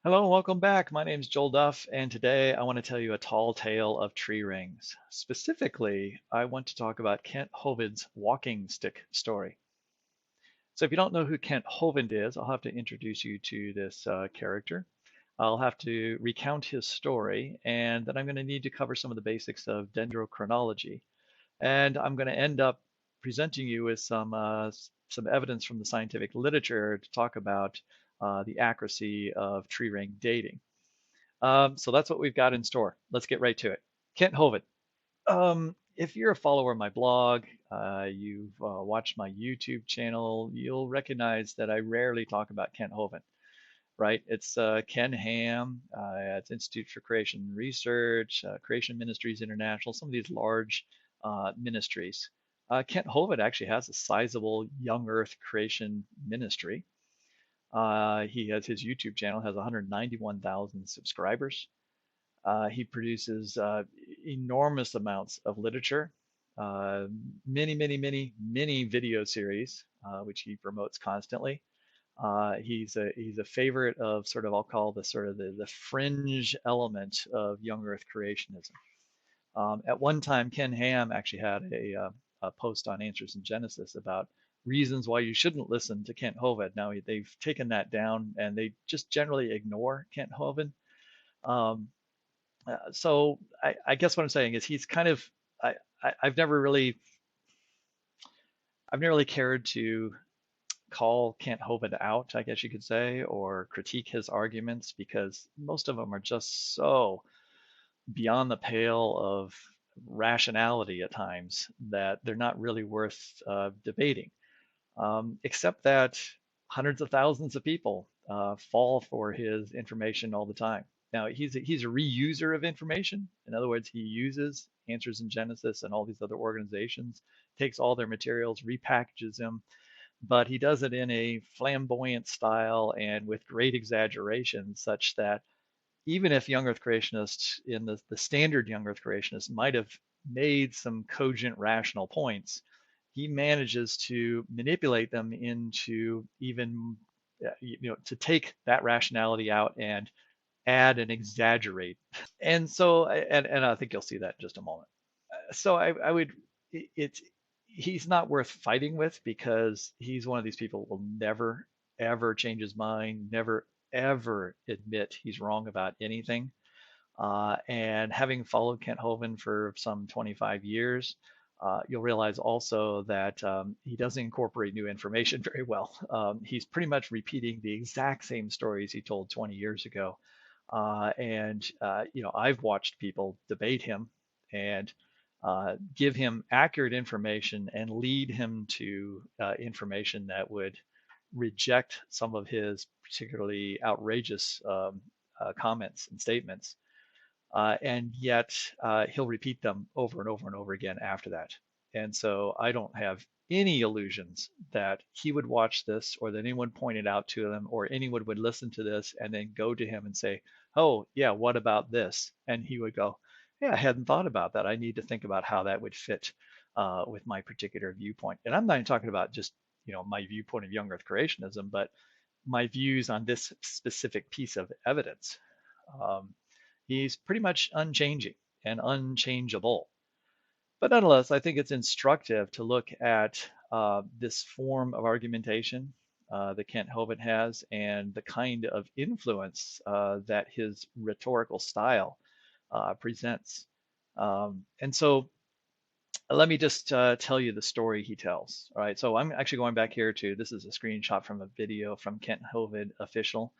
Hello and welcome back. My name is Joel Duff, and today I want to tell you a tall tale of tree rings. Specifically, I want to talk about Kent Hovind's walking stick story. So, if you don't know who Kent Hovind is, I'll have to introduce you to this character. I'll have to recount his story, and then I'm going to need to cover some of the basics of dendrochronology. And I'm going to end up presenting you with some evidence from the scientific literature to talk about the accuracy of tree ring dating. So that's what we've got in store. Let's get right to it. Kent Hovind. If you're a follower of my blog, you've watched my YouTube channel, you'll recognize that I rarely talk about Kent Hovind, right? It's Ken Ham, it's Institute for Creation Research, Creation Ministries International, some of these large ministries. Kent Hovind actually has a sizable young earth creation ministry. He has his YouTube channel has 191,000 subscribers. He produces enormous amounts of literature, uh, many video series, which he promotes constantly. He's a favorite of sort of I'll call the sort of the fringe element of young Earth creationism. At one time, Ken Ham actually had a post on Answers in Genesis about reasons why you shouldn't listen to Kent Hovind. Now they've taken that down and they just generally ignore Kent Hovind. Um, so I guess what I'm saying is he's kind of I, I've never really cared to call Kent Hovind out, I guess you could say, or critique his arguments because most of them are just so beyond the pale of rationality at times that they're not really worth debating. Except that hundreds of thousands of people fall for his information all the time. Now he's a reuser of information. In other words, he uses Answers in Genesis and all these other organizations, takes all their materials, repackages them, but he does it in a flamboyant style and with great exaggeration, such that even if young Earth creationists in the standard young Earth creationists might have made some cogent, rational points, he manages to manipulate them into even, to take that rationality out and add and exaggerate. And so, and I think you'll see that in just a moment. So I would, it's, he's not worth fighting with because he's one of these people who will never, ever change his mind, never, ever admit he's wrong about anything. And having followed Kent Hovind for some 25 years, you'll realize also that he doesn't incorporate new information very well. He's pretty much repeating the exact same stories he told 20 years ago. I've watched people debate him and give him accurate information and lead him to information that would reject some of his particularly outrageous comments and statements, and yet he'll repeat them over and over and over again after that. And so I don't have any illusions that he would watch this or that anyone pointed out to him or anyone would listen to this and then go to him and say, oh, yeah, what about this? And he would go, yeah, I hadn't thought about that. I need to think about how that would fit with my particular viewpoint. And I'm not even talking about just, my viewpoint of young earth creationism, but my views on this specific piece of evidence. Um, he's pretty much unchanging and unchangeable. But nonetheless, I think it's instructive to look at this form of argumentation that Kent Hovind has and the kind of influence that his rhetorical style presents. And so let me just tell you the story he tells. All right, so I'm actually going back here to this is a screenshot from a video from Kent Hovind official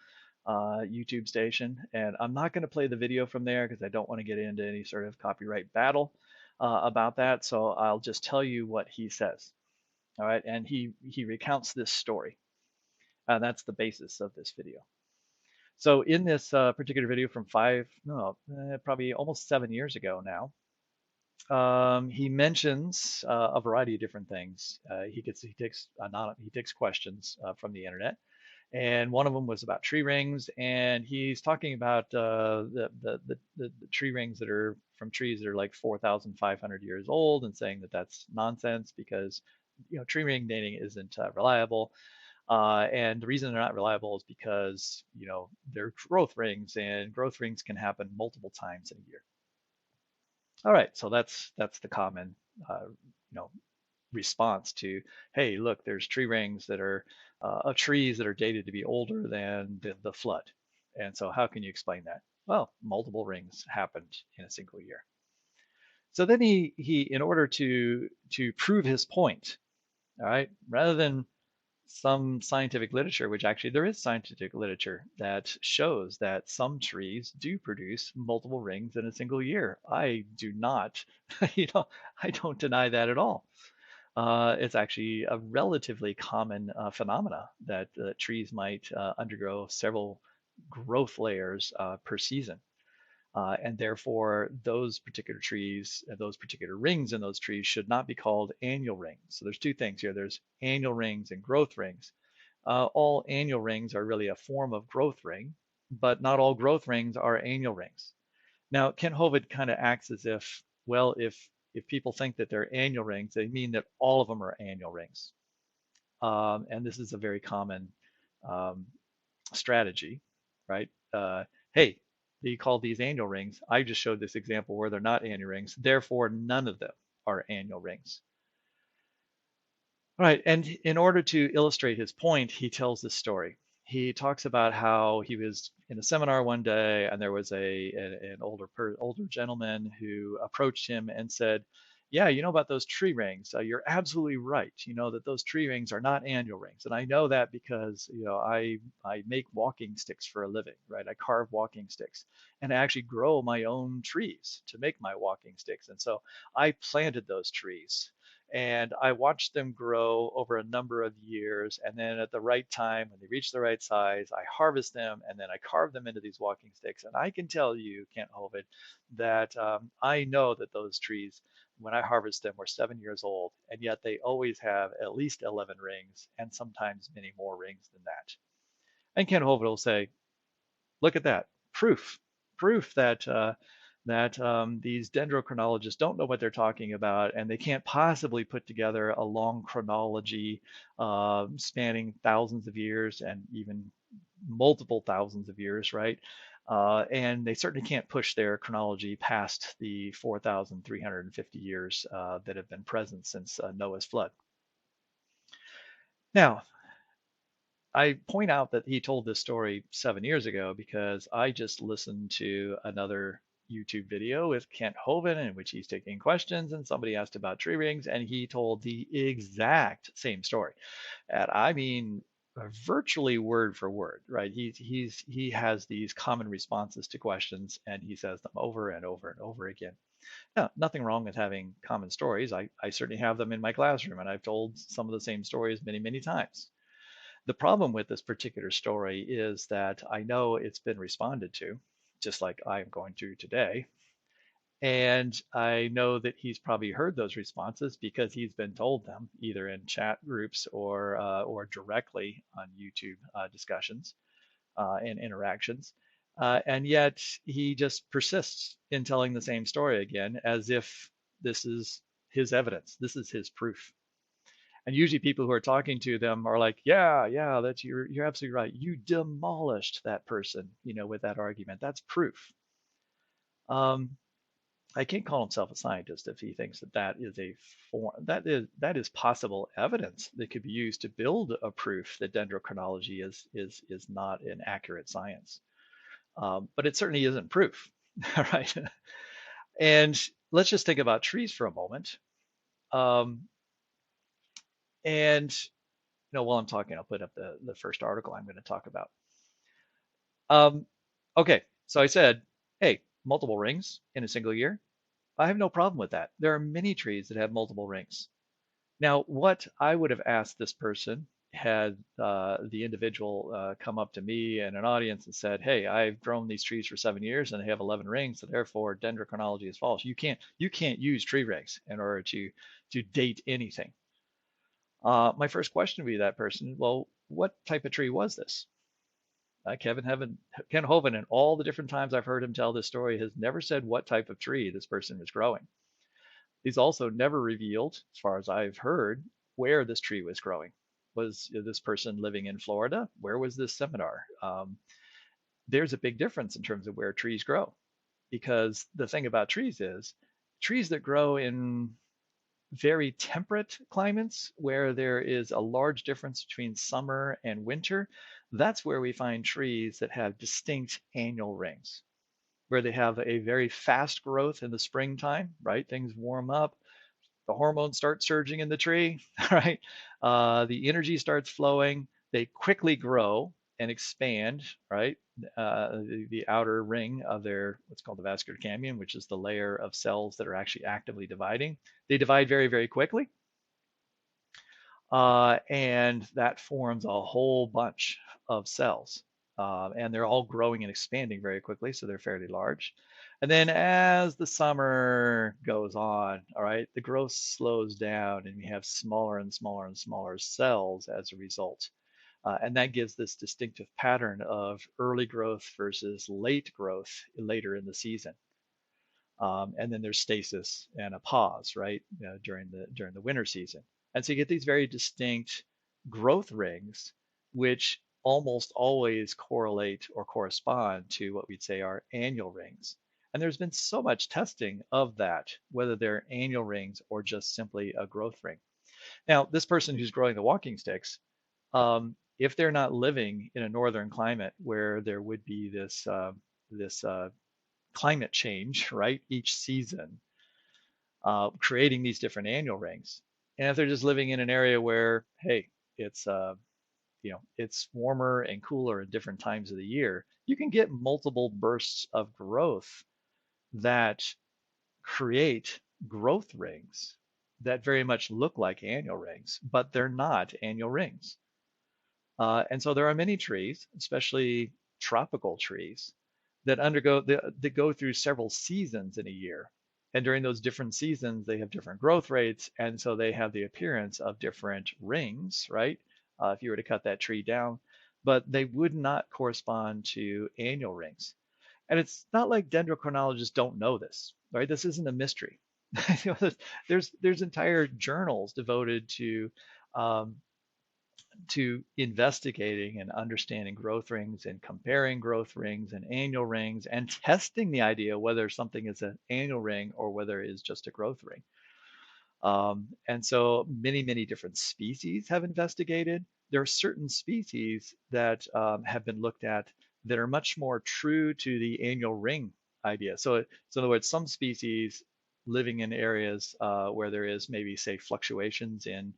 YouTube station, and I'm not going to play the video from there because I don't want to get into any sort of copyright battle about that. So I'll just tell you what he says. All right, and he recounts this story. That's the basis of this video. So in this particular video from probably almost 7 years ago now, he mentions a variety of different things. He takes questions from the internet, and one of them was about tree rings, and he's talking about the tree rings that are from trees that are like 4,500 years old, and saying that that's nonsense because tree ring dating isn't reliable. And the reason they're not reliable is because, they're growth rings, and growth rings can happen multiple times in a year. All right, so that's the common, you know, response to, hey, look, there's tree rings that are of trees that are dated to be older than the flood. And so how can you explain that? Well, multiple rings happened in a single year. So then he in order to prove his point, all right, rather than some scientific literature, which actually there is scientific literature that shows that some trees do produce multiple rings in a single year. I do not, you know, I don't deny that at all. It's actually a relatively common phenomena that trees might undergo several growth layers per season. And therefore, those particular trees, those particular rings in those trees should not be called annual rings. So there's two things here. There's annual rings and growth rings. All annual rings are really a form of growth ring, but not all growth rings are annual rings. Now, Kent Hovind kind of acts as if, well, if people think that they're annual rings, they mean that all of them are annual rings. And this is a very common um, strategy, right? Hey, you call these annual rings. I just showed this example where they're not annual rings. Therefore, none of them are annual rings. Right. And in order to illustrate his point, he tells this story. He talks about how he was in a seminar one day, and there was an older gentleman who approached him and said, "Yeah, you know about those tree rings. You're absolutely right. You know that those tree rings are not annual rings, and I know that because I make walking sticks for a living, right? I carve walking sticks, and I actually grow my own trees to make my walking sticks, and so I planted those trees." And I watched them grow over a number of years. And then at the right time, when they reach the right size, I harvest them and then I carve them into these walking sticks. And I can tell you, Kent Hovind, that I know that those trees, when I harvest them, were 7 years old, and yet they always have at least 11 rings and sometimes many more rings than that. And Kent Hovind will say, look at that, proof that these dendrochronologists don't know what they're talking about, and they can't possibly put together a long chronology spanning thousands of years and even multiple thousands of years, right? And they certainly can't push their chronology past the 4,350 years that have been present since Noah's flood. Now, I point out that he told this story 7 years ago because I just listened to another YouTube video with Kent Hovind in which he's taking questions, and somebody asked about tree rings, and he told the exact same story. And I mean, virtually word for word, right? He has these common responses to questions, and he says them over and over and over again. Now, nothing wrong with having common stories. I certainly have them in my classroom, and I've told some of the same stories many, many times. The problem with this particular story is that I know it's been responded to, just like I am going to today. And I know that he's probably heard those responses because he's been told them either in chat groups or directly on YouTube discussions and interactions. And yet he just persists in telling the same story again as if this is his evidence. This is his proof. And usually people who are talking to them are like, yeah, that's you're absolutely right. You demolished that person, with that argument. That's proof. Um, I can't call himself a scientist if he thinks that that is a form that is possible evidence that could be used to build a proof that dendrochronology is not an accurate science. But it certainly isn't proof, right? And let's just think about trees for a moment. Um, and while I'm talking, I'll put up the first article I'm going to talk about. Um, okay, so I said, hey, multiple rings in a single year. I have no problem with that. There are many trees that have multiple rings. Now, what I would have asked this person had the individual come up to me in an audience and said, "Hey, I've grown these trees for 7 years and they have 11 rings, so therefore dendrochronology is false. You can't use tree rings in order to date anything." My first question would be to that person, well, what type of tree was this? Ken Hovind, and all the different times I've heard him tell this story, has never said what type of tree this person was growing. He's also never revealed, as far as I've heard, where this tree was growing. Was this person living in Florida? Where was this seminar? There's a big difference in terms of where trees grow, because the thing about trees is trees that grow in very temperate climates where there is a large difference between summer and winter, that's where we find trees that have distinct annual rings, where they have a very fast growth in the springtime, right? Things warm up, the hormones start surging in the tree, right? The energy starts flowing. They quickly grow and expand, right? The outer ring of their what's called the vascular cambium, which is the layer of cells that are actually actively dividing. They divide very, very quickly, and that forms a whole bunch of cells. And they're all growing and expanding very quickly, so they're fairly large. And then as the summer goes on, all right, the growth slows down and we have smaller and smaller and smaller cells as a result. And that gives this distinctive pattern of early growth versus late growth later in the season. And then there's stasis and a pause, right, during the winter season. And so you get these very distinct growth rings, which almost always correlate or correspond to what we'd say are annual rings. And there's been so much testing of that, whether they're annual rings or just simply a growth ring. Now, this person who's growing the walking sticks, if they're not living in a northern climate where there would be this climate change, right, each season, creating these different annual rings. And if they're just living in an area where, hey, it's it's warmer and cooler at different times of the year, you can get multiple bursts of growth that create growth rings that very much look like annual rings, but they're not annual rings. And so there are many trees, especially tropical trees, that go through several seasons in a year. And during those different seasons, they have different growth rates, and so they have the appearance of different rings, right? If you were to cut that tree down, but they would not correspond to annual rings. And it's not like dendrochronologists don't know this, right? This isn't a mystery. There's entire journals devoted um, to investigating and understanding growth rings and comparing growth rings and annual rings and testing the idea whether something is an annual ring or whether it is just a growth ring. And so many, many different species have investigated. There are certain species that have been looked at that are much more true to the annual ring idea. So in other words, some species living in areas where there is maybe, say, fluctuations in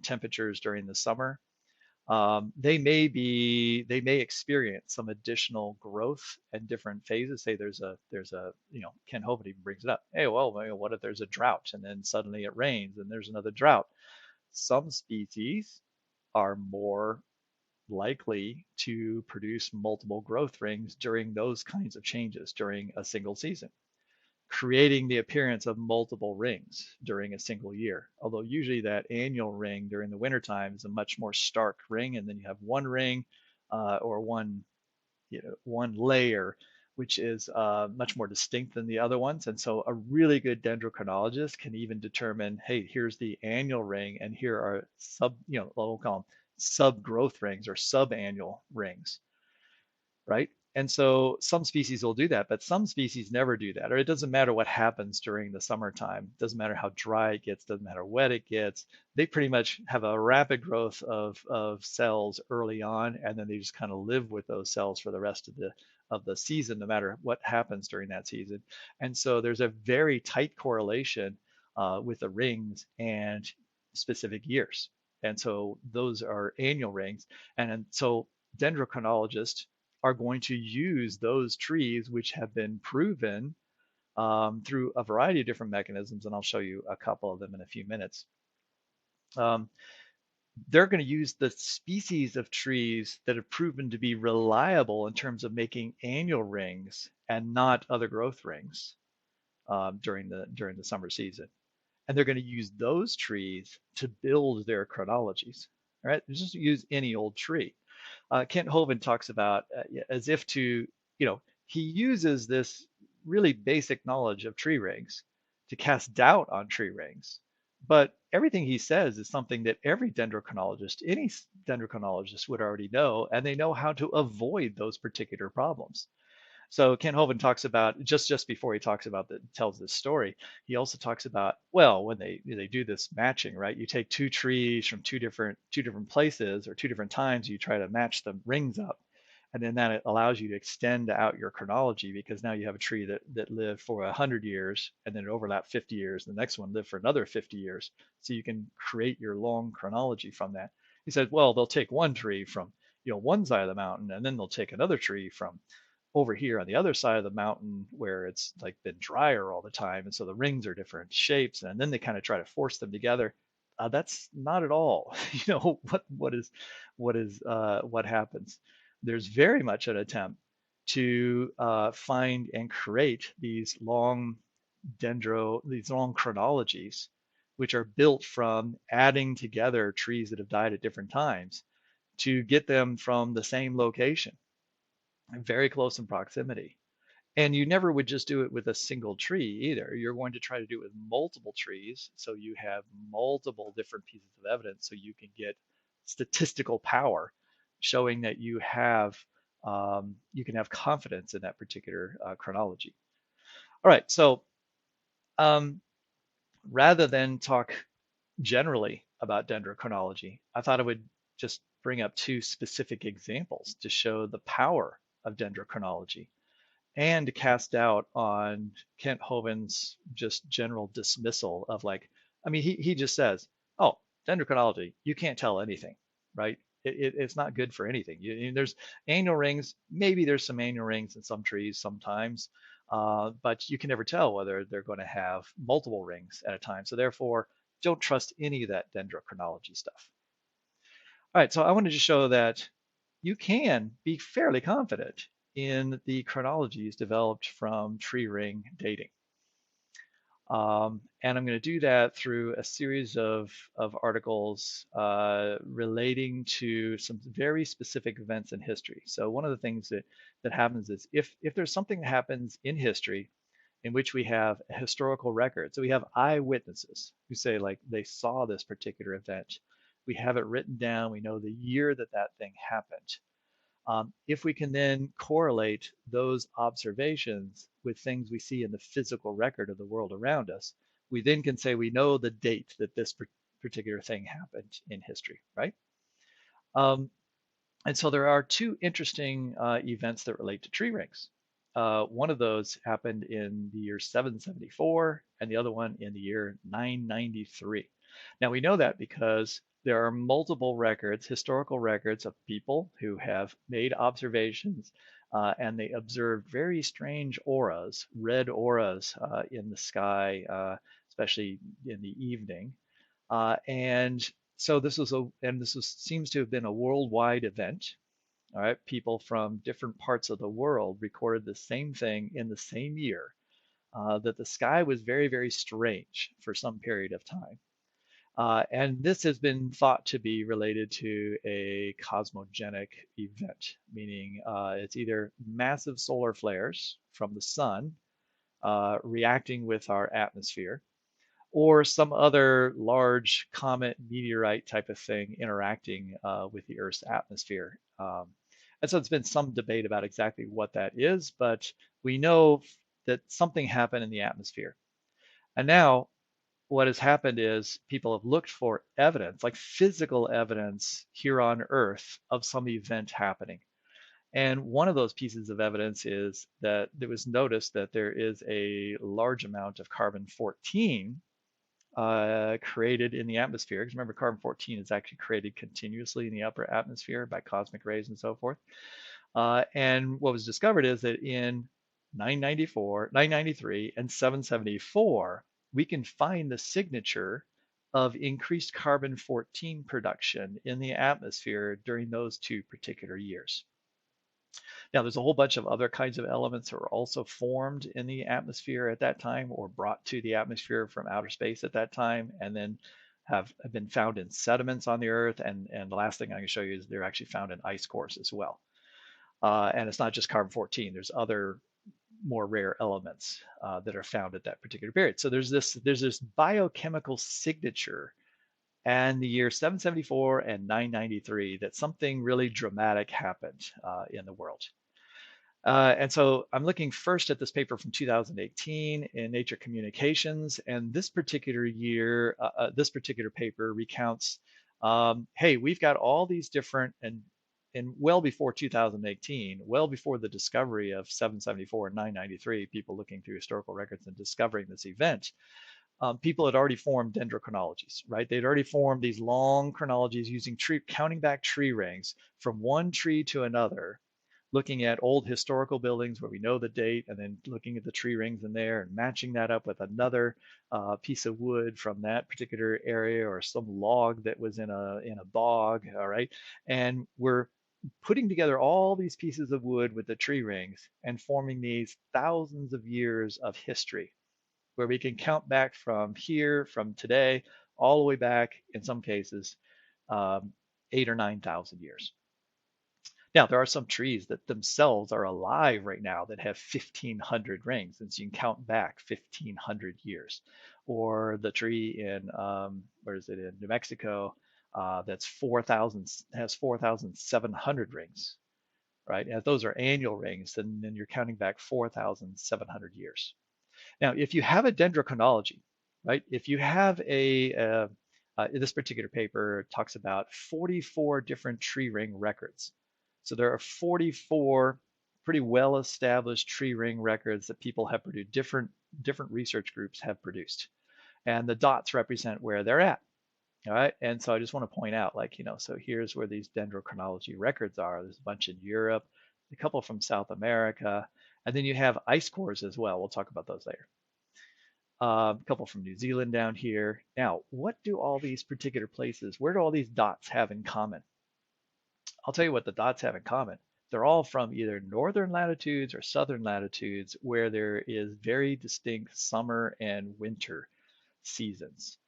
temperatures during the summer, they may experience some additional growth and different phases. Say there's a Ken Hovind even brings it up. Hey, well, what if there's a drought and then suddenly it rains and there's another drought? Some species are more likely to produce multiple growth rings during those kinds of changes during a single season, creating the appearance of multiple rings during a single year. Although usually that annual ring during the wintertime is a much more stark ring, and then you have one ring or one layer, which is much more distinct than the other ones. And so a really good dendrochronologist can even determine, hey, here's the annual ring, and here are we'll call them sub growth rings or subannual rings, right? And so some species will do that, but some species never do that. Or it doesn't matter what happens during the summertime. It doesn't matter how dry it gets, doesn't matter how wet it gets. They pretty much have a rapid growth of cells early on, and then they just kind of live with those cells for the rest of the season, no matter what happens during that season. And so there's a very tight correlation with the rings and specific years. And so those are annual rings. And so dendrochronologists are going to use those trees, which have been proven through a variety of different mechanisms, and I'll show you a couple of them in a few minutes. They're going to use the species of trees that have proven to be reliable in terms of making annual rings and not other growth rings during the summer season. And they're going to use those trees to build their chronologies. All right, just use any old tree. Kent Hovind talks about as if to, he uses this really basic knowledge of tree rings to cast doubt on tree rings, But everything he says is something that every dendrochronologist, any dendrochronologist would already know, and they know how to avoid those particular problems. So Ken Hovind talks about just before he talks about that tells this story, he also talks about, well, when they do this matching, right? You take two trees from two different places or two different times, you try to match the rings up. And then that allows you to extend out your chronology because now you have a tree that lived for 100 years and then it overlapped 50 years. The next one lived for another 50 years. So you can create your long chronology from that. He said, well, they'll take one tree from one side of the mountain and then they'll take another tree from over here on the other side of the mountain where it's like been drier all the time, and so the rings are different shapes, and then they kind of try to force them together. That's not at all what happens. There's very much an attempt to find and create these long chronologies which are built from adding together trees that have died at different times to get them from the same location, very close in proximity. And you never would just do it with a single tree either. You're going to try to do it with multiple trees. So you have multiple different pieces of evidence so you can get statistical power showing that you can have confidence in that particular chronology. All right. So um, rather than talk generally about dendrochronology, I thought I would just bring up two specific examples to show the power of dendrochronology and to cast doubt on Kent Hovind's just general dismissal of, like, I mean, he just says, oh, dendrochronology, you can't tell anything, right? It's not good for anything. There's annual rings, maybe there's some annual rings in some trees sometimes, but you can never tell whether they're going to have multiple rings at a time. So therefore, don't trust any of that dendrochronology stuff. All right, so I wanted to show that you can be fairly confident in the chronologies developed from tree ring dating. And I'm going to do that through a series of articles relating to some very specific events in history. So one of the things that happens is if there's something that happens in history in which we have a historical record, so we have eyewitnesses who say, like, they saw this particular event. We have it written down. We know the year that thing happened. If we can then correlate those observations with things we see in the physical record of the world around us, we then can say we know the date that this particular thing happened in history, right? Um, and so there are two interesting events that relate to tree rings. One of those happened in the year 774, and the other one in the year 993. Now we know that because there are multiple records, historical records of people who have made observations and they observed very strange auras, red auras in the sky, especially in the evening. And so seems to have been a worldwide event. All right, people from different parts of the world recorded the same thing in the same year. That the sky was very, very strange for some period of time. And this has been thought to be related to a cosmogenic event, meaning it's either massive solar flares from the sun reacting with our atmosphere, or some other large comet meteorite type of thing interacting with the Earth's atmosphere. And so there's been some debate about exactly what that is, but we know that something happened in the atmosphere. And now what has happened is people have looked for evidence, like physical evidence here on Earth of some event happening. And one of those pieces of evidence is that there was noticed that there is a large amount of carbon 14 created in the atmosphere. Because remember, carbon 14 is actually created continuously in the upper atmosphere by cosmic rays and so forth. And what was discovered is that in 994, 993, and 774, we can find the signature of increased carbon 14 production in the atmosphere during those two particular years. Now, there's a whole bunch of other kinds of elements that were also formed in the atmosphere at that time or brought to the atmosphere from outer space at that time, and then have been found in sediments on the Earth. And the last thing I can show you is they're actually found in ice cores as well. And it's not just carbon 14. There's other more rare elements that are found at that particular period. So there's this biochemical signature and the year 774 and 993 that something really dramatic happened in the world. And so I'm looking first at this paper from 2018 in Nature Communications, and this particular year, this particular paper recounts, hey, we've got all these different, and well before 2018, well before the discovery of 774 and 993, people looking through historical records and discovering this event, people had already formed dendrochronologies, right? They'd already formed these long chronologies using counting back tree rings from one tree to another, looking at old historical buildings where we know the date, and then looking at the tree rings in there and matching that up with another piece of wood from that particular area, or some log that was in a bog. All right, and we're putting together all these pieces of wood with the tree rings and forming these thousands of years of history, where we can count back from here, from today, all the way back in some cases, 8 or 9 thousand years. Now, there are some trees that themselves are alive right now that have 1,500 rings, and so you can count back 1,500 years. Or the tree in, where is it, in New Mexico, that's 4,000, has 4,700 rings, right? And if those are annual rings, then you're counting back 4,700 years. Now, if you have a dendrochronology, right? If you have this particular paper talks about 44 different tree ring records. So there are 44 pretty well-established tree ring records that people have produced, different research groups have produced, and the dots represent where they're at. All right, and so I just want to point out, like, so here's where these dendrochronology records are. There's a bunch in Europe, a couple from South America, and then you have ice cores as well. We'll talk about those later. A couple from New Zealand down here. Now, what do all these particular places, where do all these dots have in common? I'll tell you what the dots have in common. They're all from either northern latitudes or southern latitudes where there is very distinct summer and winter seasons.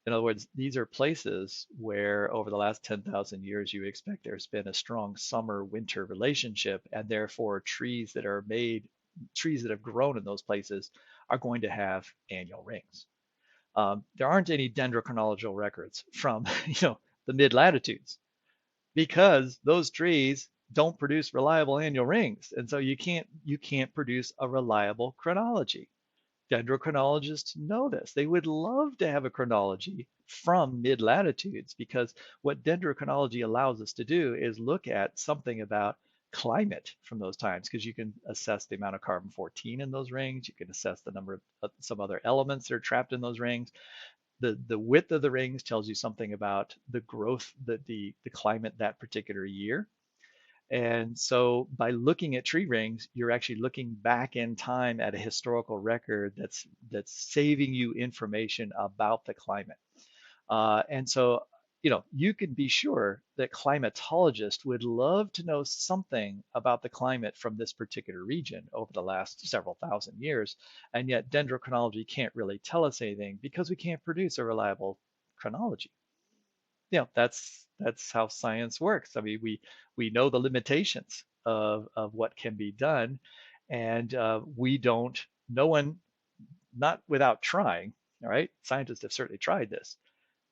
In other words, these are places where over the last 10,000 years, you expect there's been a strong summer-winter relationship, and therefore trees that have grown in those places are going to have annual rings. There aren't any dendrochronological records from the mid-latitudes, because those trees don't produce reliable annual rings, and so you can't produce a reliable chronology. Dendrochronologists know this. They would love to have a chronology from mid-latitudes, because what dendrochronology allows us to do is look at something about climate from those times, because you can assess the amount of carbon-14 in those rings. You can assess the number of some other elements that are trapped in those rings. The width of the rings tells you something about the growth, the climate that particular year. And so by looking at tree rings, you're actually looking back in time at a historical record that's saving you information about the climate. And so, you can be sure that climatologists would love to know something about the climate from this particular region over the last several thousand years. And yet dendrochronology can't really tell us anything because we can't produce a reliable chronology. That's how science works. I mean, we know the limitations of what can be done, and we don't. No one, not without trying. All right, scientists have certainly tried this,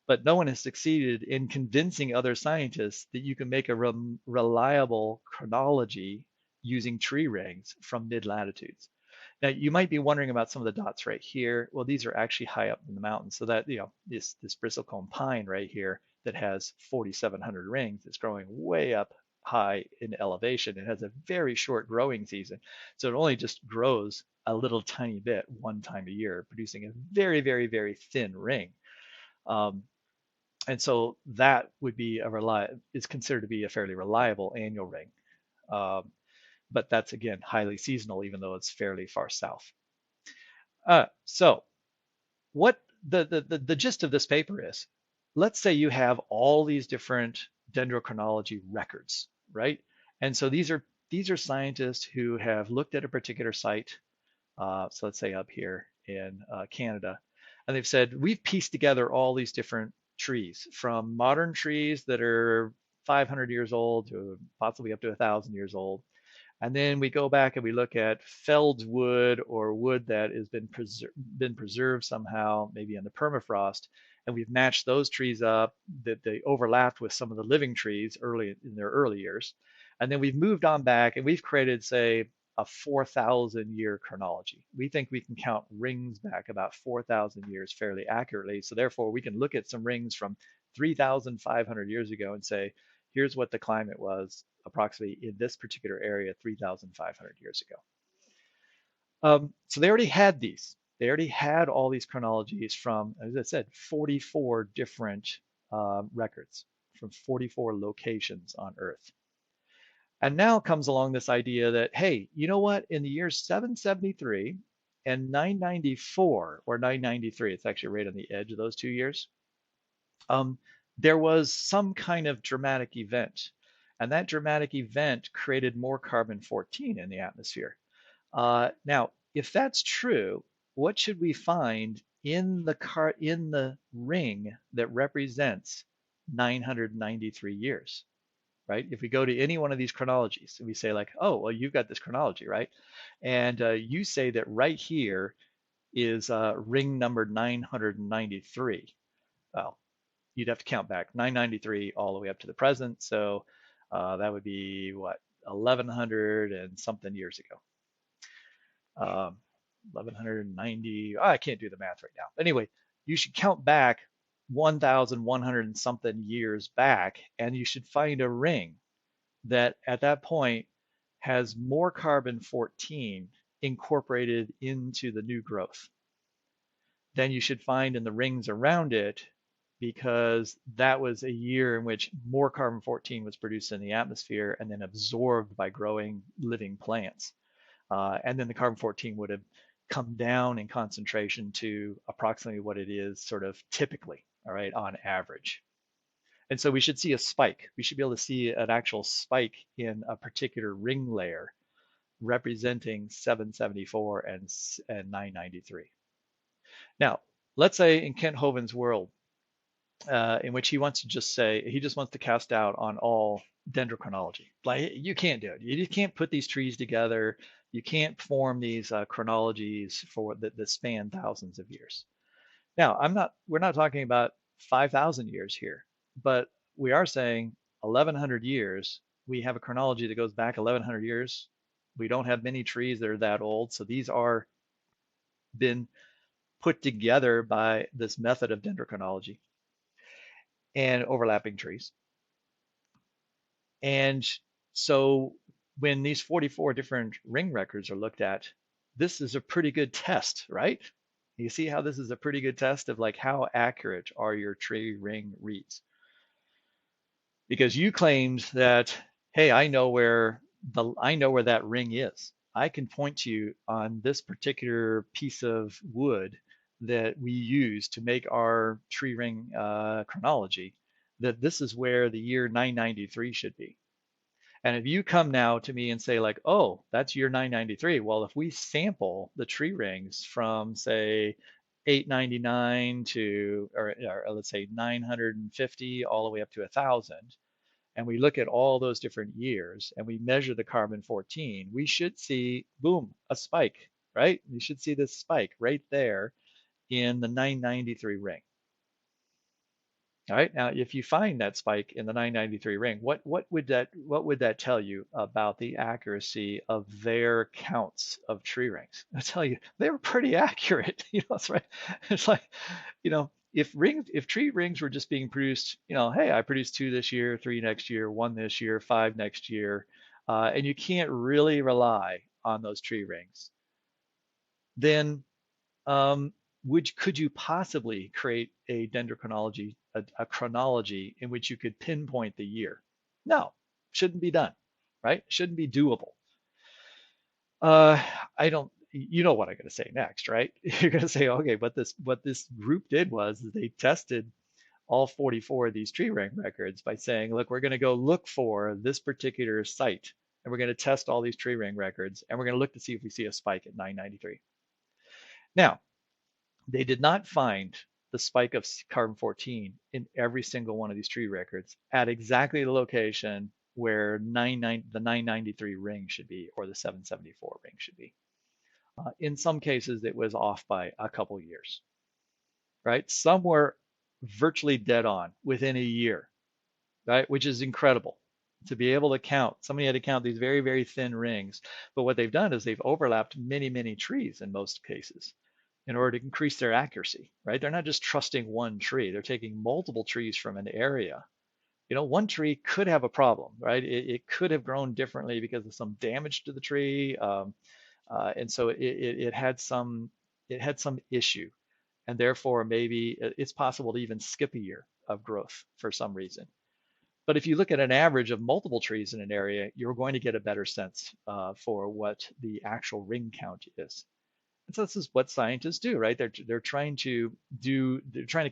but no one has succeeded in convincing other scientists that you can make a reliable chronology using tree rings from mid-latitudes. Now, you might be wondering about some of the dots right here. Well, these are actually high up in the mountains. So that, this bristlecone pine right here that has 4,700 rings is growing way up high in elevation. It has a very short growing season. So it only just grows a little tiny bit one time a year, producing a very, very, very thin ring. And so that would be is considered to be a fairly reliable annual ring. But that's, again, highly seasonal, even though it's fairly far south. So what the gist of this paper is, let's say you have all these different dendrochronology records, right? And so these are scientists who have looked at a particular site. So let's say up here in Canada, and they've said, we've pieced together all these different trees, from modern trees that are 500 years old to possibly up to 1,000 years old. And then we go back and we look at felled wood or wood that has been preserved somehow, maybe in the permafrost, and we've matched those trees up that they overlapped with some of the living trees early in their early years. And then we've moved on back and we've created, say, a 4,000 year chronology. We think we can count rings back about 4,000 years fairly accurately. So therefore, we can look at some rings from 3,500 years ago and say, here's what the climate was approximately in this particular area 3,500 years ago. So they already had these. They already had all these chronologies from, as I said, 44 different records from 44 locations on Earth. And now comes along this idea that, hey, you know what? In the years 773 and 994 or 993, it's actually right on the edge of those 2 years, there was some kind of dramatic event. And that dramatic event created more carbon-14 in the atmosphere. Now, if that's true, what should we find in the ring that represents 993 years? Right? If we go to any one of these chronologies and we say like, oh, well, you've got this chronology, right? And you say that right here is ring number 993. Well, you'd have to count back 993 all the way up to the present. So that would be what, 1100 and something years ago. 1190. Oh, I can't do the math right now. Anyway, you should count back 1,100 and something years back, and you should find a ring that at that point has more carbon-14 incorporated into the new growth than you should find in the rings around it, because that was a year in which more carbon-14 was produced in the atmosphere and then absorbed by growing living plants. And then the carbon-14 would have come down in concentration to approximately what it is sort of typically, all right, on average. And so we should see a spike. We should be able to see an actual spike in a particular ring layer representing 774 and 993. Now, let's say in Kent Hovind's world, in which he wants to just say, he just wants to cast out on all dendrochronology. Like, you can't do it. You can't put these trees together. You can't form these chronologies for that span thousands of years. Now, we're not talking about 5,000 years here, but we are saying 1,100 years. We have a chronology that goes back 1,100 years. We don't have many trees that are that old, so these are been put together by this method of dendrochronology and overlapping trees. And so when these 44 different ring records are looked at, this is a pretty good test, right? You see how this is a pretty good test of like how accurate are your tree ring reads? Because you claimed that, hey, I know where that ring is. I can point to you on this particular piece of wood that we use to make our tree ring chronology, that this is where the year 993 should be. And if you come now to me and say like, oh, that's year 993, well, if we sample the tree rings from say 899 to, or let's say 950 all the way up to 1,000, and we look at all those different years and we measure the carbon-14, we should see, boom, a spike, right? We should see this spike right there in the 993 ring. All right, now if you find that spike in the 993 ring, what would that tell you about the accuracy of their counts of tree rings? I tell you, they were pretty accurate. That's right. It's like, if tree rings were just being produced, hey, I produced 2 this year, 3 next year, 1 this year, 5 next year, and you can't really rely on those tree rings, then could you possibly create a dendrochronology, a chronology in which you could pinpoint the year? No, shouldn't be done, right? Shouldn't be doable. I don't, you know what I'm going to say next, right? You're going to say, okay, what this group did was they tested all 44 of these tree ring records by saying, look, we're going to go look for this particular site, and we're going to test all these tree ring records, and we're going to look to see if we see a spike at 993. Now, they did not find the spike of carbon-14 in every single one of these tree records at exactly the location where the 993 ring should be or the 774 ring should be. In some cases, it was off by a couple years, right? Some were virtually dead on within a year, right? Which is incredible to be able to count. Somebody had to count these very, very thin rings. But what they've done is they've overlapped many, many trees in most cases in order to increase their accuracy, right? They're not just trusting one tree. They're taking multiple trees from an area. One tree could have a problem, right? It could have grown differently because of some damage to the tree. And so it had some issue. And therefore, maybe it's possible to even skip a year of growth for some reason. But if you look at an average of multiple trees in an area, you're going to get a better sense for what the actual ring count is. And so this is what scientists do, right? They're trying to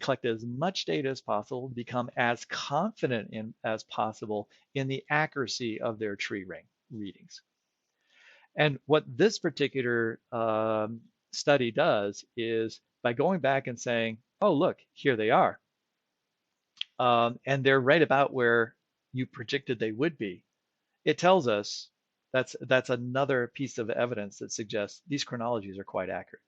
collect as much data as possible, become as confident as possible in the accuracy of their tree ring readings. And what this particular study does is by going back and saying, oh, look, here they are. And they're right about where you predicted they would be. It tells us that's another piece of evidence that suggests these chronologies are quite accurate.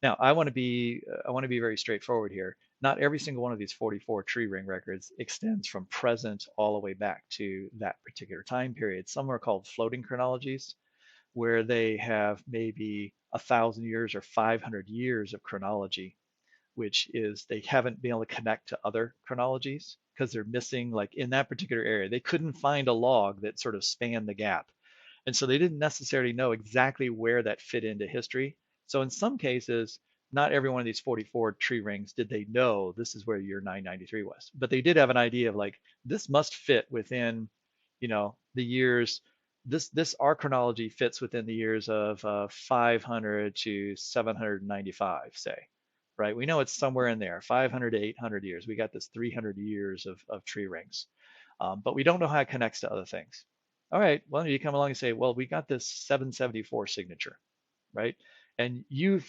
Now, I want to be very straightforward here. Not every single one of these 44 tree ring records extends from present all the way back to that particular time period. Some are called floating chronologies, where they have maybe 1,000 years or 500 years of chronology, which is they haven't been able to connect to other chronologies because they're missing, like in that particular area, they couldn't find a log that sort of spanned the gap. And so they didn't necessarily know exactly where that fit into history. So in some cases, not every one of these 44 tree rings did they know this is where year 993 was, but they did have an idea of like, this must fit within, the years. This our chronology fits within the years of 500 to 795, say, right? We know it's somewhere in there, 500 to 800 years. We got this 300 years of tree rings, but we don't know how it connects to other things. All right, well, you come along and say, well, we got this 774 signature, right? And you're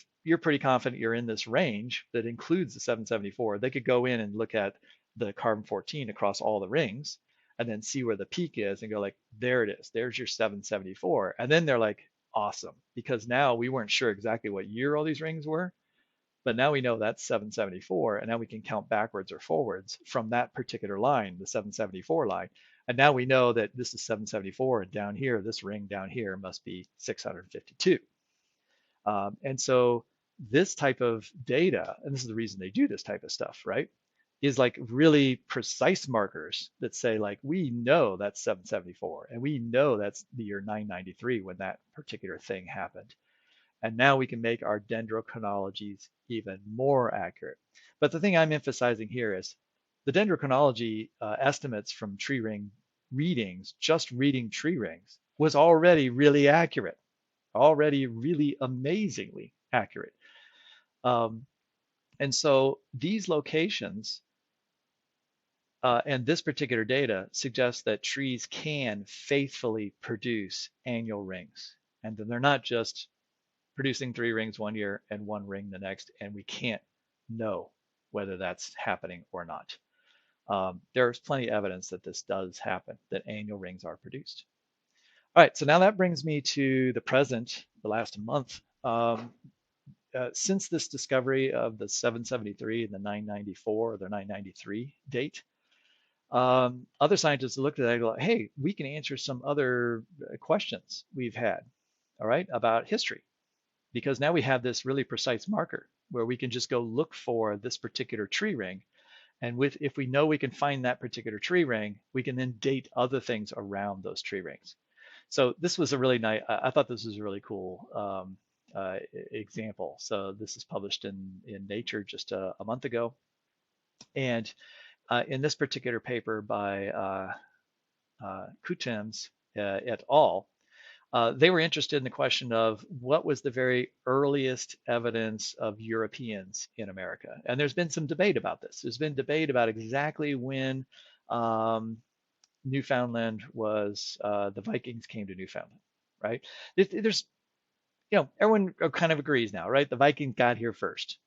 pretty confident you're in this range that includes the 774. They could go in and look at the carbon 14 across all the rings and then see where the peak is and go like, there it is. There's your 774. And then they're like, awesome, because now we weren't sure exactly what year all these rings were, but now we know that's 774, and now we can count backwards or forwards from that particular line, the 774 line. And now we know that this is 774, and down here, this ring down here must be 652. And so this type of data, and this is the reason they do this type of stuff, right, is like really precise markers that say like, we know that's 774, and we know that's the year 993 when that particular thing happened. And now we can make our dendrochronologies even more accurate. But the thing I'm emphasizing here is the dendrochronology estimates from tree ring readings, just reading tree rings, was already really accurate, already really amazingly accurate. And so these locations and this particular data suggests that trees can faithfully produce annual rings, and then they're not just producing 3 rings one year and 1 ring the next, and we can't know whether that's happening or not. There's plenty of evidence that this does happen, that annual rings are produced. All right, so now that brings me to the present, the last month. Since this discovery of the 773 and the 994 or the 993 date, other scientists looked at that and go, hey, we can answer some other questions we've had, all right, about history. Because now we have this really precise marker where we can just go look for this particular tree ring. And if we know we can find that particular tree ring, we can then date other things around those tree rings. So this was a really nice, I thought this was a really cool example. So this is published in Nature just a month ago. And in this particular paper by Kutems et al., they were interested in the question of what was the very earliest evidence of Europeans in America. And there's been some debate about this. There's been debate about exactly when Newfoundland was, the Vikings came to Newfoundland, right? There's, everyone kind of agrees now, right? The Vikings got here first.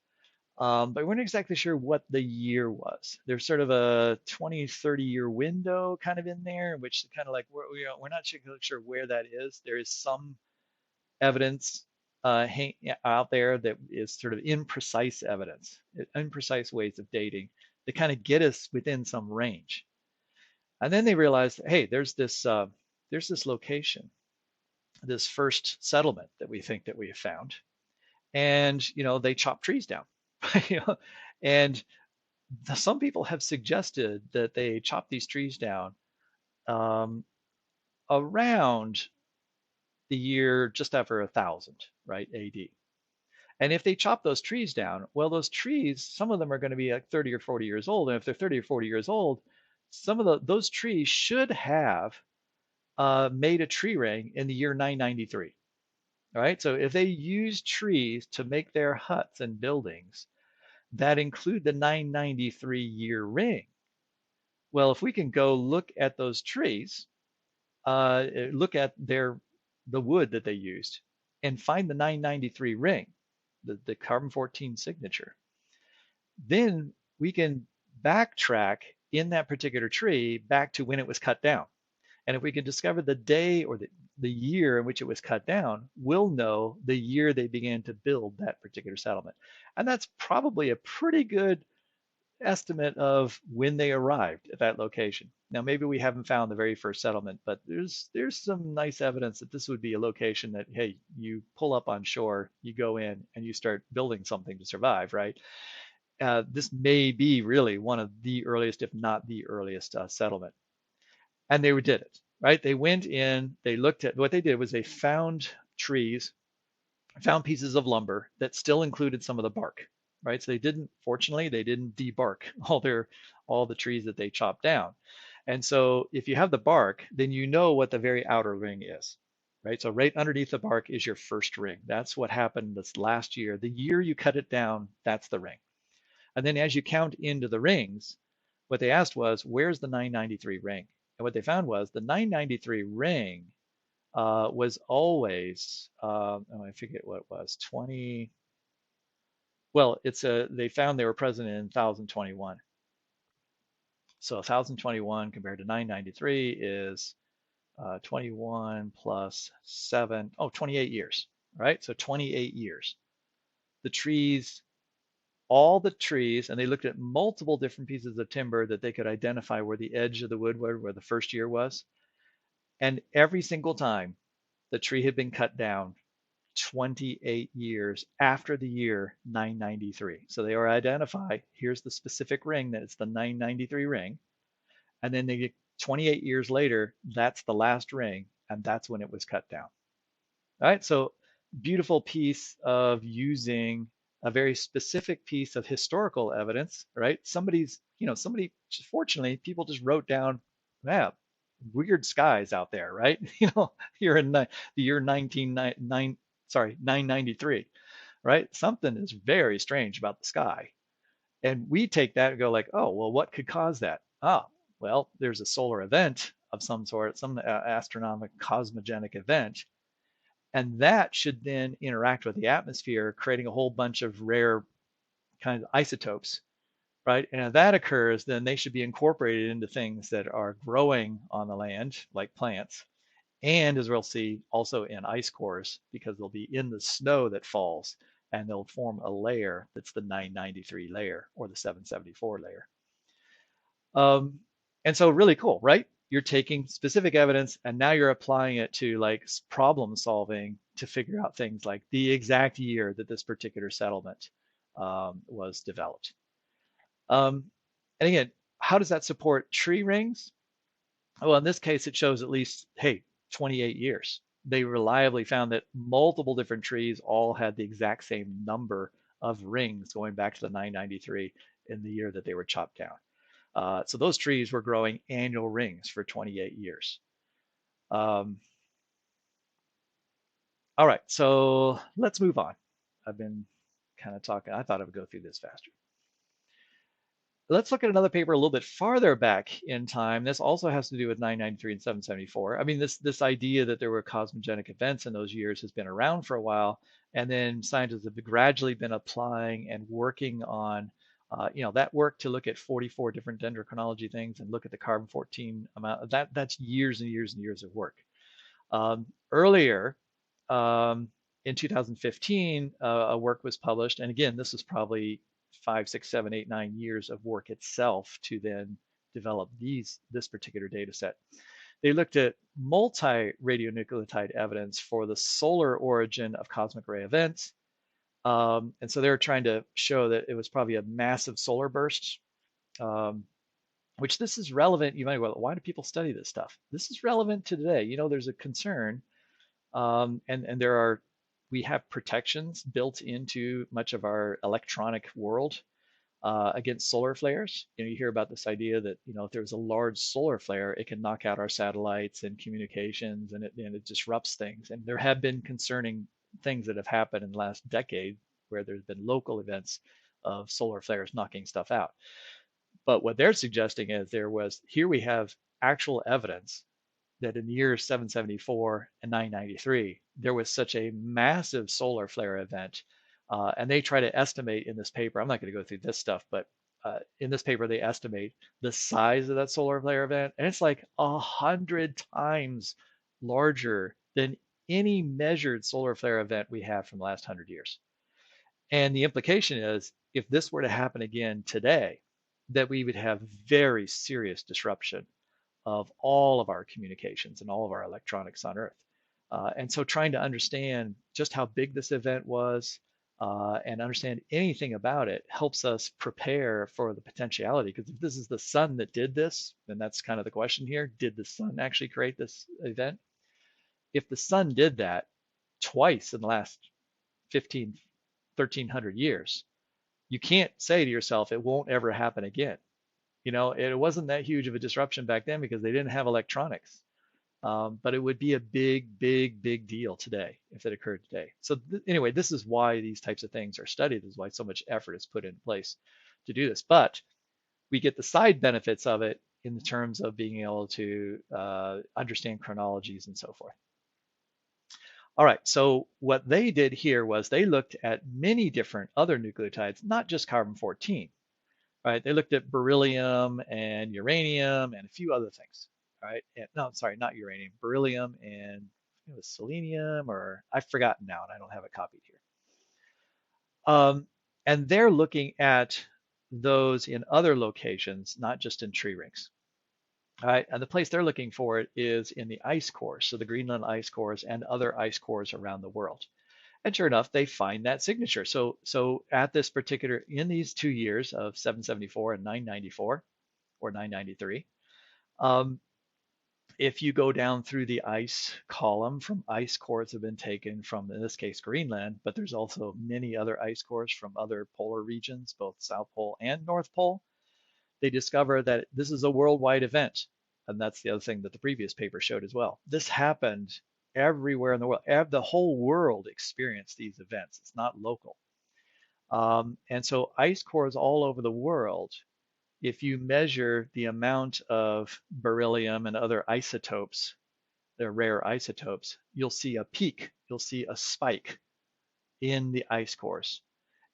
But we weren't exactly sure what the year was. There's sort of a 20, 30-year window kind of in there, which kind of like we're not sure where that is. There is some evidence out there that is sort of imprecise evidence, imprecise ways of dating that kind of get us within some range. And then they realized, hey, there's this location, this first settlement that we think that we have found, and they chop trees down, you know, and some people have suggested that they chop these trees down um, around the year just after 1,000, right, AD. And if they chop those trees down, well, those trees, some of them are going to be like 30 or 40 years old. And if they're 30 or 40 years old, some of those trees should have made a tree ring in the year 993. All right. So if they use trees to make their huts and buildings that include the 993 year ring, well, if we can go look at those trees, look at the wood that they used, and find the 993 ring, the carbon 14 signature, then we can backtrack in that particular tree back to when it was cut down. And if we can discover the day or the year in which it was cut down, we'll know the year they began to build that particular settlement. And that's probably a pretty good estimate of when they arrived at that location. Now, maybe we haven't found the very first settlement, but there's some nice evidence that this would be a location that, hey, you pull up on shore, you go in, and you start building something to survive, right? This may be really one of the earliest, if not the earliest, settlement. And they did it, right? They went in, they looked at what they did was they found trees, found pieces of lumber that still included some of the bark, right? So fortunately, they didn't debark all the trees that they chopped down. And so if you have the bark, then you know what the very outer ring is, right? So right underneath the bark is your first ring. That's what happened this last year. The year you cut it down, that's the ring. And then as you count into the rings, what they asked was, where's the 993 ring? And what they found was the 993 ring was always, I forget what it was, 20. Well, they found they were present in 1021. So 1021 compared to 993 is 21 plus 7, 28 years, right? So 28 years. The trees, all the trees, and they looked at multiple different pieces of timber that they could identify where the edge of the wood were, where the first year was. And every single time the tree had been cut down 28 years after the year 993. So they were identify, here's the specific ring that it's the 993 ring. And then they get 28 years later, that's the last ring, and that's when it was cut down. All right, so beautiful piece of using a very specific piece of historical evidence, right? Somebody, fortunately, people just wrote down, yeah, weird skies out there, right? You're in the year 993, right? Something is very strange about the sky. And we take that and go like, oh, well, what could cause that? Ah, well, there's a solar event of some sort, some astronomical cosmogenic event, and that should then interact with the atmosphere, creating a whole bunch of rare kind of isotopes, right? And if that occurs, then they should be incorporated into things that are growing on the land, like plants, and as we'll see, also in ice cores, because they'll be in the snow that falls, and they'll form a layer that's the 993 layer or the 774 layer. And so really cool, right? You're taking specific evidence and now you're applying it to like problem solving to figure out things like the exact year that this particular settlement was developed. And again, how does that support tree rings? Well, in this case, it shows at least, hey, 28 years. They reliably found that multiple different trees all had the exact same number of rings going back to the 993 in the year that they were chopped down. So those trees were growing annual rings for 28 years. All right, so let's move on. I've been kind of talking. I thought I would go through this faster. Let's look at another paper a little bit farther back in time. This also has to do with 993 and 774. I mean, this idea that there were cosmogenic events in those years has been around for a while, and then scientists have gradually been applying and working on, that work to look at 44 different dendrochronology things and look at the carbon 14 amount. That's years and years and years of work. Earlier, um, in 2015, a work was published, and again, this is probably 5, 6, 7, 8, 9 years of work itself to then develop this particular data set. They looked at multi-radionucleotide evidence for the solar origin of cosmic ray events. And so they were trying to show that it was probably a massive solar burst, um, which this is relevant. You might go, well, why do people study this stuff? This is relevant to today. There's a concern, and we have protections built into much of our electronic world against solar flares. You hear about this idea that if there's a large solar flare, it can knock out our satellites and communications, and it disrupts things. And there have been concerning things that have happened in the last decade where there's been local events of solar flares knocking stuff out. But what they're suggesting is here we have actual evidence that in the years 774 and 993, there was such a massive solar flare event. And they try to estimate in this paper, I'm not going to go through this stuff, but in this paper, they estimate the size of that solar flare event. And it's like 100 times larger than any measured solar flare event we have from the last 100 years. And the implication is if this were to happen again today, that we would have very serious disruption of all of our communications and all of our electronics on Earth. And so trying to understand just how big this event was and understand anything about it helps us prepare for the potentiality. Because if this is the sun that did this, then that's kind of the question here. Did the sun actually create this event? If the sun did that twice in the last 15, 1300 years, you can't say to yourself, it won't ever happen again. It wasn't that huge of a disruption back then because they didn't have electronics. But it would be a big, big, big deal today if it occurred today. So anyway, this is why these types of things are studied. This is why so much effort is put in place to do this. But we get the side benefits of it in the terms of being able to understand chronologies and so forth. All right, so what they did here was they looked at many different other nucleotides, not just carbon-14. Right? They looked at beryllium and uranium and a few other things. Right? And, no, sorry, not uranium, beryllium and it was selenium, or I've forgotten now, and I don't have it copied here. And they're looking at those in other locations, not just in tree rings. All right, and the place they're looking for it is in the ice cores, so the Greenland ice cores and other ice cores around the world. And sure enough, they find that signature. So at this particular, in these 2 years of 774 and 994 or 993, if you go down through the ice column from ice cores have been taken from, in this case, Greenland, but there's also many other ice cores from other polar regions, both South Pole and North Pole. They discover that this is a worldwide event. And that's the other thing that the previous paper showed as well. This happened everywhere in the world. The whole world experienced these events. It's not local. And so ice cores all over the world, if you measure the amount of beryllium and other isotopes, they're rare isotopes, you'll see a peak, you'll see a spike in the ice cores.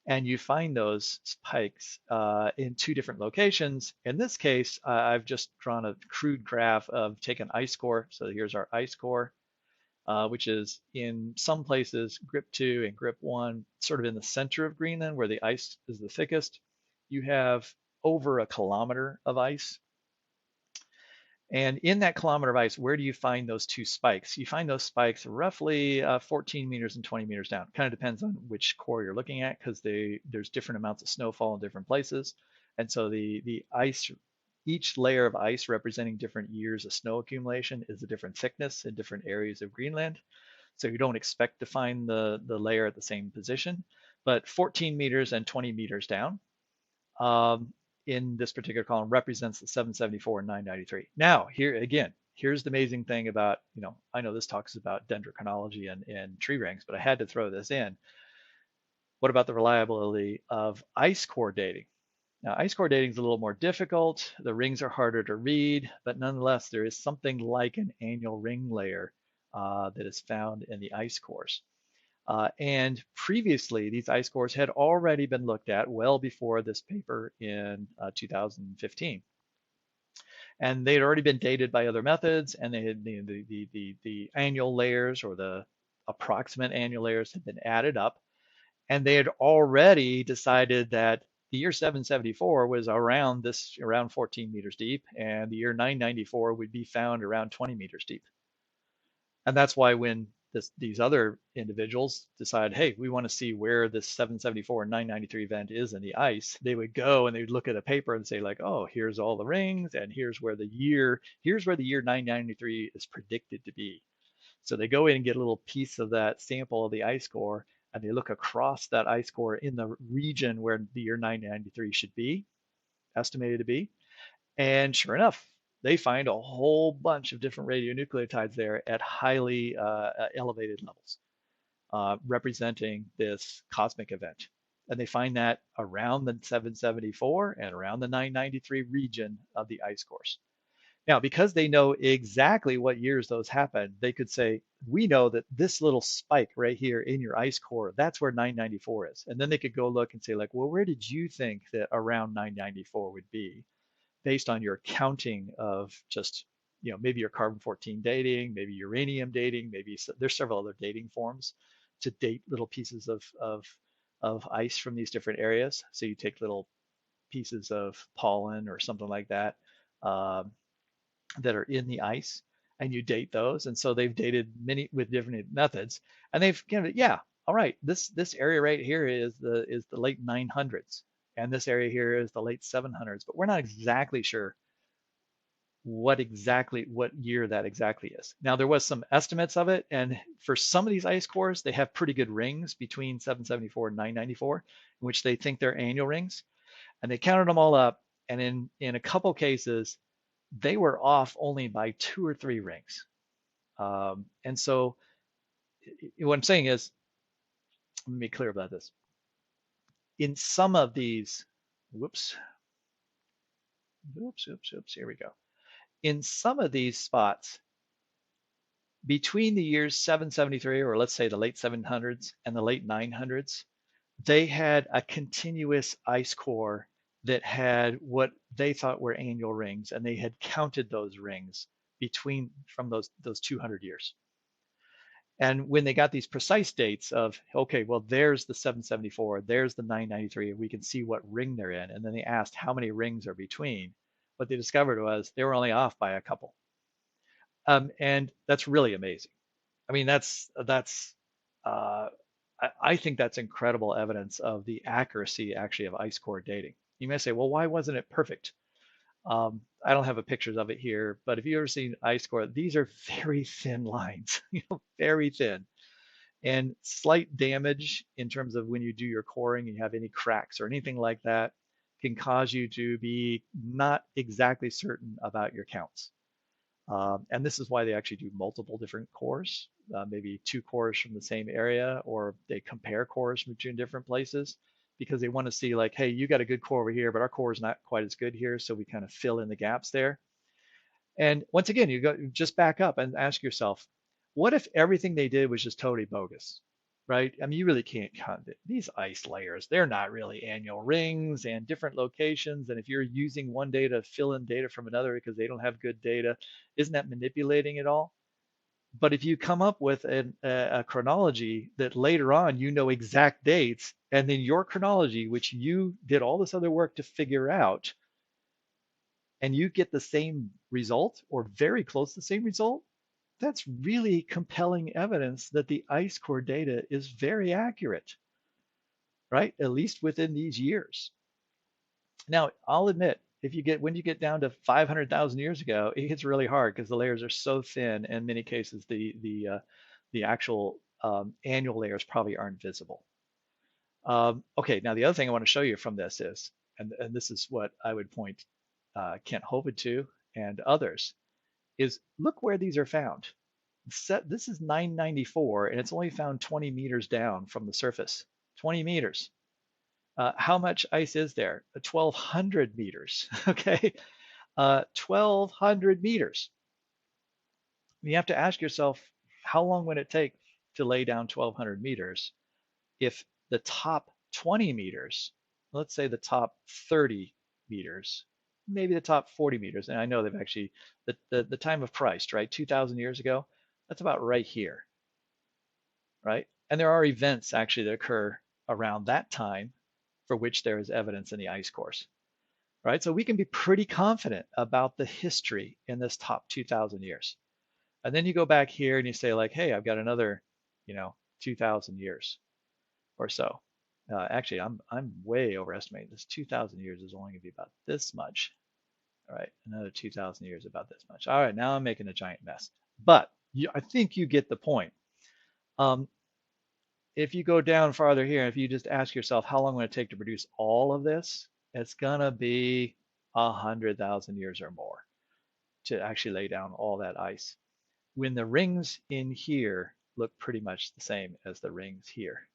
And you find those spikes in 2 different locations. In this case, I've just drawn a crude graph of taken ice core. So here's our ice core, which is in some places grip 2 and grip 1, sort of in the center of Greenland where the ice is the thickest. You have over a kilometer of ice. And in that kilometer of ice, where do you find those 2 spikes? You find those spikes roughly 14 meters and 20 meters down. Kind of depends on which core you're looking at because there's different amounts of snowfall in different places. And so the ice, each layer of ice representing different years of snow accumulation is a different thickness in different areas of Greenland. So you don't expect to find the layer at the same position, but 14 meters and 20 meters down. In this particular column represents the 774 and 993. Now, here again, here's the amazing thing about, I know this talks about dendrochronology and tree rings, but I had to throw this in. What about the reliability of ice core dating? Now, ice core dating is a little more difficult. The rings are harder to read, but nonetheless, there is something like an annual ring layer that is found in the ice cores. And previously, these ice cores had already been looked at well before this paper in 2015. And they had already been dated by other methods, and they had the annual layers or the approximate annual layers had been added up, and they had already decided that the year 774 was around 14 meters deep, and the year 994 would be found around 20 meters deep. And that's why when these other individuals decide, hey, we want to see where this 774 and 993 event is in the ice, they would go and they would look at a paper and say like, oh, here's all the rings, and here's where the year 993 is predicted to be. So they go in and get a little piece of that sample of the ice core, and they look across that ice core in the region where the year 993 should be estimated to be. And sure enough, they find a whole bunch of different radionucleotides there at highly elevated levels, representing this cosmic event. And they find that around the 774 and around the 993 region of the ice cores. Now, because they know exactly what years those happened, they could say, we know that this little spike right here in your ice core, that's where 994 is. And then they could go look and say like, well, where did you think that around 994 would be based on your counting of just, maybe your carbon-14 dating, maybe uranium dating, maybe there's several other dating forms to date little pieces of ice from these different areas. So you take little pieces of pollen or something like that, um, that are in the ice, and you date those. And so they've dated many with different methods, and they've given, yeah, all right, this area right here is the late 900s, and this area here is the late 700s, but we're not exactly sure what year that exactly is. Now there was some estimates of it, and for some of these ice cores, they have pretty good rings between 774 and 994, in which they think they're annual rings, and they counted them all up, and in a couple cases they were off only by 2 or 3 rings. And so what I'm saying is, let me be clear about this. In some of these, oops, here we go. In some of these spots, between the years 773, or let's say the late 700s and the late 900s, they had a continuous ice core that had what they thought were annual rings, and they had counted those rings from those 200 years. And when they got these precise dates of, okay, well, there's the 774, there's the 993, we can see what ring they're in. And then they asked how many rings are between. What they discovered was they were only off by a couple. And that's really amazing. I mean, uh, I think that's incredible evidence of the accuracy actually of ice core dating. You may say, well, why wasn't it perfect? I don't have a pictures of it here, but if you've ever seen ice core, these are very thin lines, very thin. And slight damage in terms of when you do your coring, you have any cracks or anything like that, can cause you to be not exactly certain about your counts. And this is why they actually do multiple different cores, maybe 2 cores from the same area, or they compare cores between different places, because they want to see like, hey, you got a good core over here, but our core is not quite as good here. So we kind of fill in the gaps there. And once again, you go just back up and ask yourself, what if everything they did was just totally bogus, right? I mean, you really can't count it. These ice layers. They're not really annual rings and different locations. And if you're using one data to fill in data from another because they don't have good data, isn't that manipulating it all? But if you come up with a chronology that later on you know exact dates, and then your chronology, which you did all this other work to figure out, and you get the same result or very close to the same result, that's really compelling evidence that the ice core data is very accurate, right? At least within these years. Now, I'll admit, when you get down to 500,000 years ago, it gets really hard because the layers are so thin, and in many cases the actual annual layers probably aren't visible. Okay, now the other thing I want to show you from this is, and this is what I would point Kent Hovind to and others, is look where these are found. This is 994, and it's only found 20 meters down from the surface. 20 meters. How much ice is there? 1,200 meters. Okay, 1,200 meters. You have to ask yourself, how long would it take to lay down 1,200 meters if the top 20 meters, let's say the top 30 meters, maybe the top 40 meters, and I know they've actually, the time of Christ, right, 2,000 years ago, that's about right here, right? And there are events actually that occur around that time for which there is evidence in the ice cores, right? So we can be pretty confident about the history in this top 2,000 years. And then you go back here and you say like, hey, I've got another, 2,000 years or so. Actually, I'm way overestimating this. 2,000 years is only going to be about this much. All right, another 2,000 years about this much. All right, now I'm making a giant mess. But I think you get the point. Um, if you go down farther here, if you just ask yourself how long will it take to produce all of this, it's gonna be 100,000 years or more to actually lay down all that ice. When the rings in here look pretty much the same as the rings here.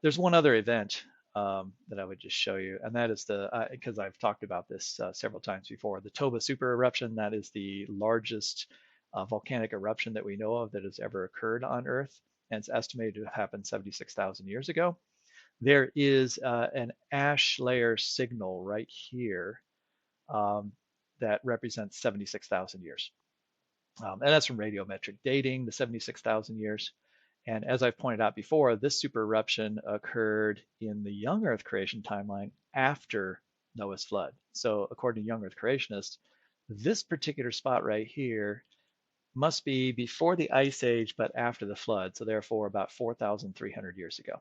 There's one other event that I would just show you, and that is because I've talked about this several times before, the Toba super eruption. That is the largest volcanic eruption that we know of that has ever occurred on Earth, and it's estimated to have happened 76,000 years ago. There is an ash layer signal right here um, that represents 76,000 years. And that's from radiometric dating, the 76,000 years. And as I've pointed out before, this super eruption occurred in the young Earth creation timeline after Noah's flood. So according to young Earth creationists, this particular spot right here must be before the Ice Age, but after the flood. So therefore about 4,300 years ago.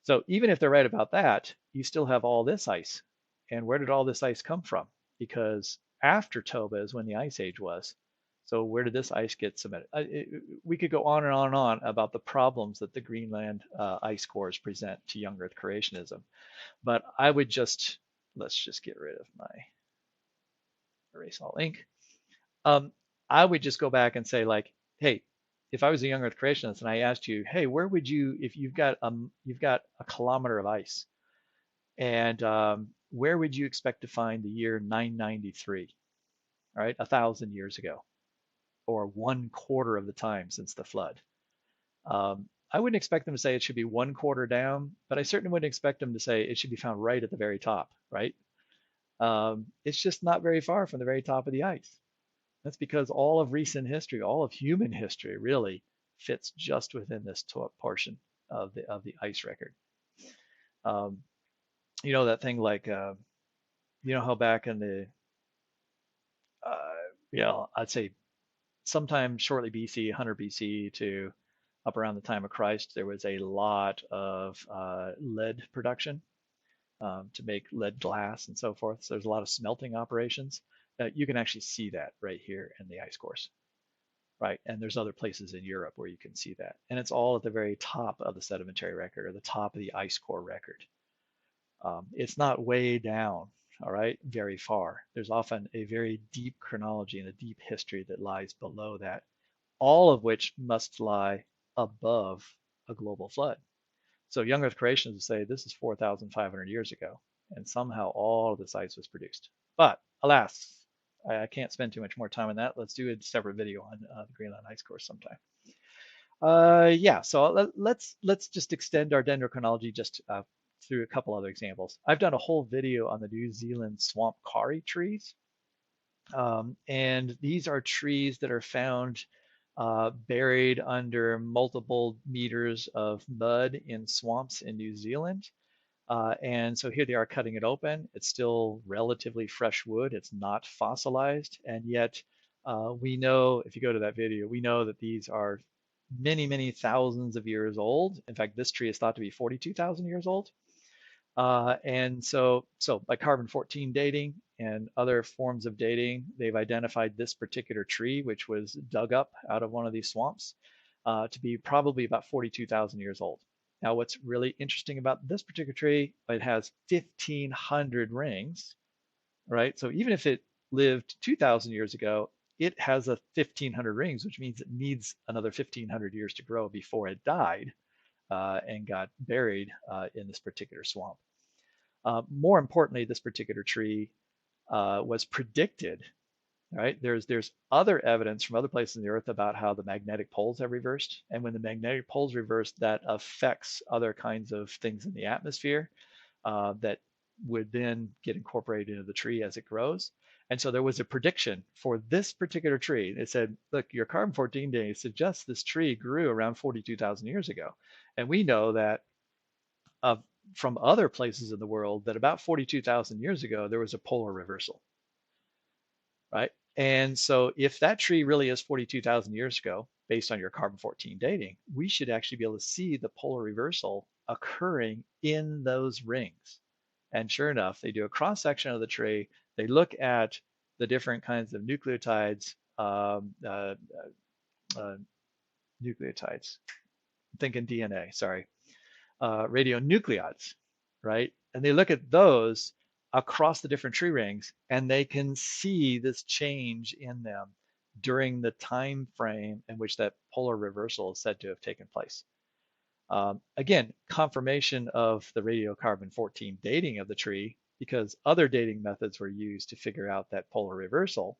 So even if they're right about that, you still have all this ice. And where did all this ice come from? Because after Toba is when the Ice Age was. So where did this ice get submitted? We could go on and on and on about the problems that the Greenland ice cores present to young Earth creationism. But I would let's just get rid of my erase all ink. I would just go back and say like, hey, if I was a young Earth creationist and I asked you, hey, where would you, if you've got a kilometer of ice, and where would you expect to find the year 993? All right, 1,000 years ago, or 1/4 of the time since the flood. I wouldn't expect them to say it should be 1/4 down, but I certainly wouldn't expect them to say it should be found right at the very top, right? It's just not very far from the very top of the ice. That's because all of recent history, all of human history, really fits just within this portion of the ice record. Um, that thing like how back in the I'd say sometime shortly BC, 100 BC to up around the time of Christ, there was a lot of lead production to make lead glass and so forth. So there's a lot of smelting operations. You can actually see that right here in the ice cores, right? And there's other places in Europe where you can see that. And it's all at the very top of the sedimentary record, or the top of the ice core record. It's not way down, all right, very far. There's often a very deep chronology and a deep history that lies below that, all of which must lie above a global flood. So young Earth creationists would say this is 4,500 years ago, and somehow all of this ice was produced. But alas, I can't spend too much more time on that. Let's do a separate video on the Greenland ice core sometime. Yeah, so let's just extend our dendrochronology just through a couple other examples. I've done a whole video on the New Zealand swamp kauri trees. And these are trees that are found buried under multiple meters of mud in swamps in New Zealand. And so here they are cutting it open. It's still relatively fresh wood. It's not fossilized. And yet we know, if you go to that video, we know that these are many, many thousands of years old. In fact, this tree is thought to be 42,000 years old. And so by carbon-14 dating and other forms of dating, they've identified this particular tree, which was dug up out of one of these swamps, to be probably about 42,000 years old. Now, what's really interesting about this particular tree, it has 1,500 rings, right? So even if it lived 2,000 years ago, it has 1,500 rings, which means it needs another 1,500 years to grow before it died. and got buried in this particular swamp. More importantly, this particular tree was predicted. Right? There's other evidence from other places in the earth about how the magnetic poles have reversed, and when the magnetic poles reverse, that affects other kinds of things in the atmosphere that would then get incorporated into the tree as it grows. And so there was a prediction for this particular tree. It said, look, your carbon-14 dating suggests this tree grew around 42,000 years ago. And we know that uh, from other places in the world that about 42,000 years ago, there was a polar reversal, right? And so if that tree really is 42,000 years ago, based on your carbon-14 dating, we should actually be able to see the polar reversal occurring in those rings. And sure enough, they do a cross section of the tree. They look at the different kinds of nucleotides, uh, nucleotides. I'm thinking DNA, sorry, radionuclides, right? And they look at those across the different tree rings, and they can see this change in them during the time frame in which that polar reversal is said to have taken place. Again, confirmation of the radiocarbon-14 dating of the tree, because other dating methods were used to figure out that polar reversal.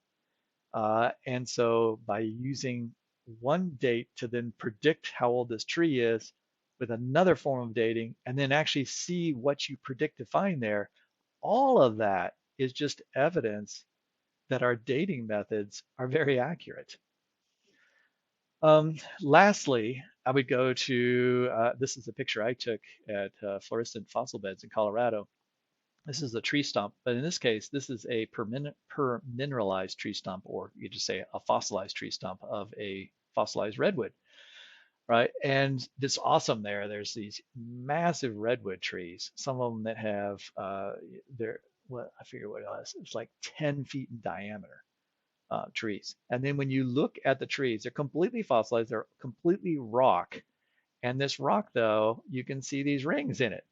And so by using one date to then predict how old this tree is with another form of dating, and then actually see what you predict to find there, all of that is just evidence that our dating methods are very accurate. Lastly, I would go to, this is a picture I took at Fluorescent Fossil Beds in Colorado. This is a tree stump, but in this case, this is a permineralized tree stump, or you just say a fossilized tree stump of a fossilized redwood, right? And it's awesome there. There's these massive redwood trees, some of them that have, they're, what, I forget what it was, it's like 10 feet in diameter. Trees. And then when you look at the trees, they're completely fossilized, they're completely rock. And this rock, though, you can see these rings in it,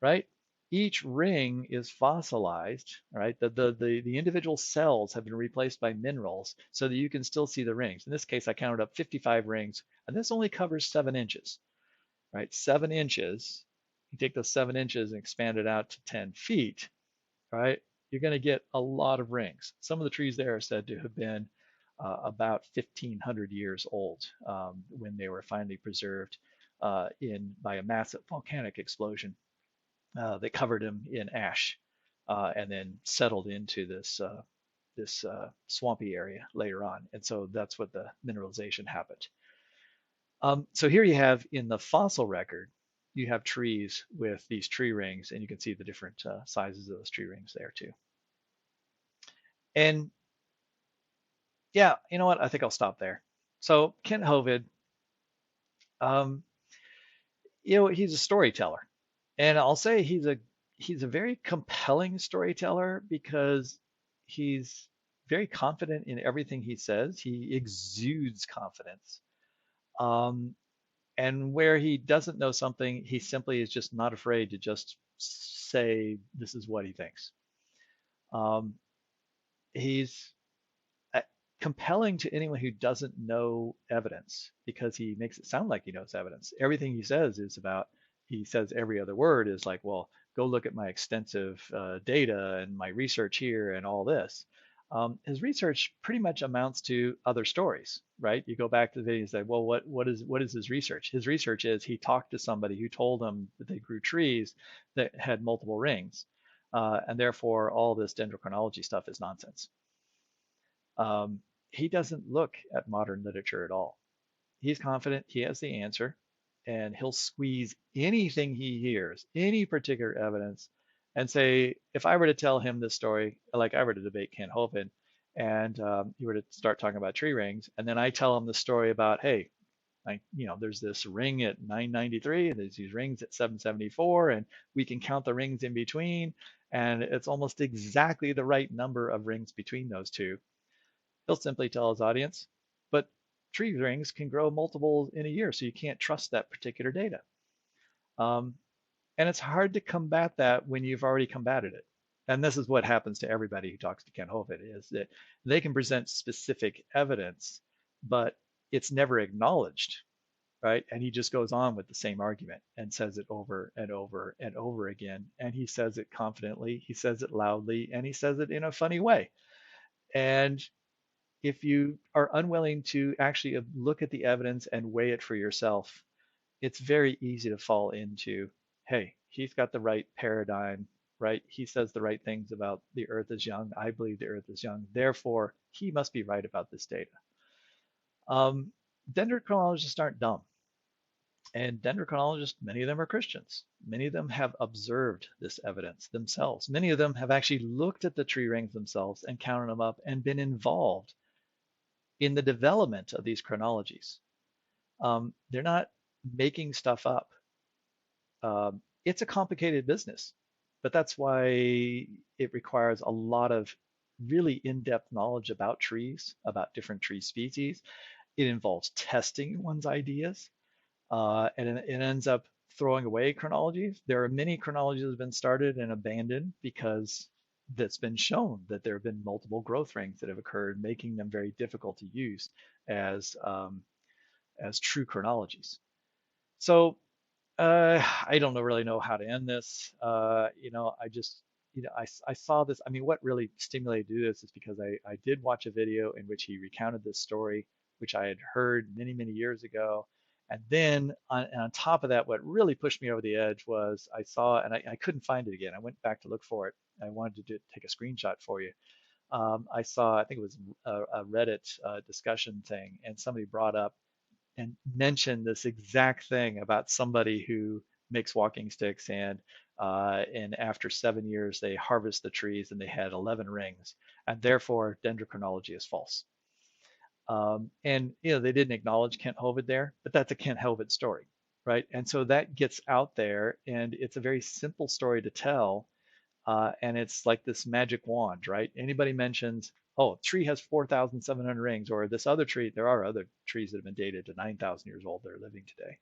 right? Each ring is fossilized, right? The individual cells have been replaced by minerals so that you can still see the rings. In this case, I counted up 55 rings, and this only covers 7 inches, right? 7 inches. You take those 7 inches and expand it out to 10 feet, right? You're going to get a lot of rings. Some of the trees there are said to have been about 1,500 years old when they were finally preserved by a massive volcanic explosion that covered them in ash and then settled into this swampy area later on. And so that's what the mineralization happened. So here you have in the fossil record, you have trees with these tree rings, and you can see the different sizes of those tree rings there too. And yeah, you know what? I think I'll stop there. So Kent Hovind, um, he's a storyteller, and I'll say he's a very compelling storyteller because he's very confident in everything he says. He exudes confidence. Um, and where he doesn't know something, he simply is just not afraid to just say this is what he thinks. Um, he's compelling to anyone who doesn't know evidence because he makes it sound like he knows evidence. Everything he says is about, he says every other word is like, well, go look at my extensive data and my research here and all this. His research pretty much amounts to other stories, right? You go back to the video and say, well, what is his research? His research is he talked to somebody who told him that they grew trees that had multiple rings, and therefore all this dendrochronology stuff is nonsense. Um, he doesn't look at modern literature at all. He's confident he has the answer, and he'll squeeze anything he hears, any particular evidence, and say, if I were to tell him this story, like I were to debate Kent Hovind, and he were to start talking about tree rings, and then I tell him the story about, hey, there's this ring at 993, and there's these rings at 774, and we can count the rings in between, and it's almost exactly the right number of rings between those two. He'll simply tell his audience, but tree rings can grow multiple in a year, so you can't trust that particular data. And it's hard to combat that when you've already combated it. And this is what happens to everybody who talks to Kent Hovind, is that they can present specific evidence, but it's never acknowledged right? And he just goes on with the same argument and says it over and over and over again. And he says it confidently, he says it loudly, and he says it in a funny way. And if you are unwilling to actually look at the evidence and weigh it for yourself, it's very easy to fall into, hey, he's got the right paradigm, right? He says the right things about the earth is young. I believe the earth is young. Therefore, he must be right about this data. Um, Dendrochronologists aren't dumb. And dendrochronologists, many of them are Christians. Many of them have observed this evidence themselves. Many of them have actually looked at the tree rings themselves and counted them up and been involved in the development of these chronologies. They're not making stuff up. It's a complicated business, but that's why it requires a lot of really in-depth knowledge about trees, about different tree species. It involves testing one's ideas, and it ends up throwing away chronologies. There are many chronologies that have been started and abandoned because that's been shown that there have been multiple growth rings that have occurred, making them very difficult to use as true chronologies. So I don't really know how to end this. I just, I saw this. I mean, what really stimulated to do this is because I did watch a video in which he recounted this story, which I had heard many, many years ago. And then on top of that, what really pushed me over the edge was I saw, and I couldn't find it again. I went back to look for it. I wanted to take a screenshot for you. I saw, I think it was a Reddit discussion thing, and somebody brought up and mention this exact thing about somebody who makes walking sticks and after 7 years they harvest the trees and they had 11 rings and therefore dendrochronology is false. And they didn't acknowledge Kent Hovind there, but that's a Kent Hovind story, right? And so that gets out there, and it's a very simple story to tell, and it's like this magic wand, right? Anybody mentions, oh, tree has 4,700 rings, or this other tree, there are other trees that have been dated to 9,000 years old that are living today.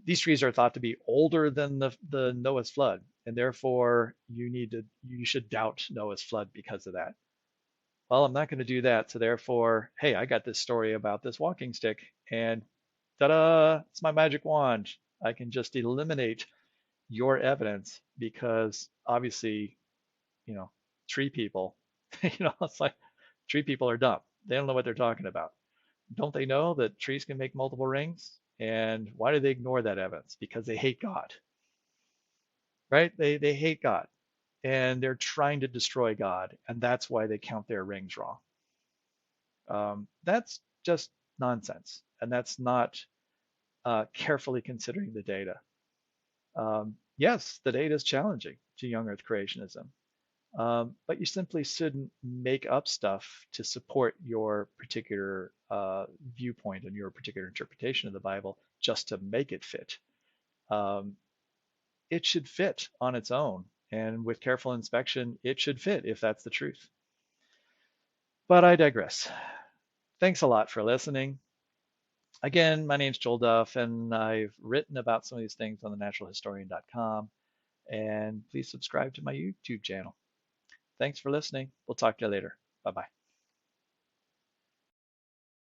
These trees are thought to be older than the Noah's flood, and therefore you should doubt Noah's flood because of that. Well, I'm not going to do that, so therefore, hey, I got this story about this walking stick, and ta-da, it's my magic wand. I can just eliminate your evidence because obviously, you know, tree people, it's like tree people are dumb. They don't know what they're talking about. Don't they know that trees can make multiple rings? And why do they ignore that evidence? Because they hate God, right? They hate God and they're trying to destroy God. And that's why they count their rings wrong. That's just nonsense. And that's not carefully considering the data. Yes, the data is challenging to young Earth creationism. But you simply shouldn't make up stuff to support your particular viewpoint and your particular interpretation of the Bible just to make it fit. Um, it should fit on its own. And with careful inspection, it should fit if that's the truth. But I digress. Thanks a lot for listening. Again, my name's Joel Duff, and I've written about some of these things on thenaturalhistorian.com. And please subscribe to my YouTube channel. Thanks for listening. We'll talk to you later. Bye bye.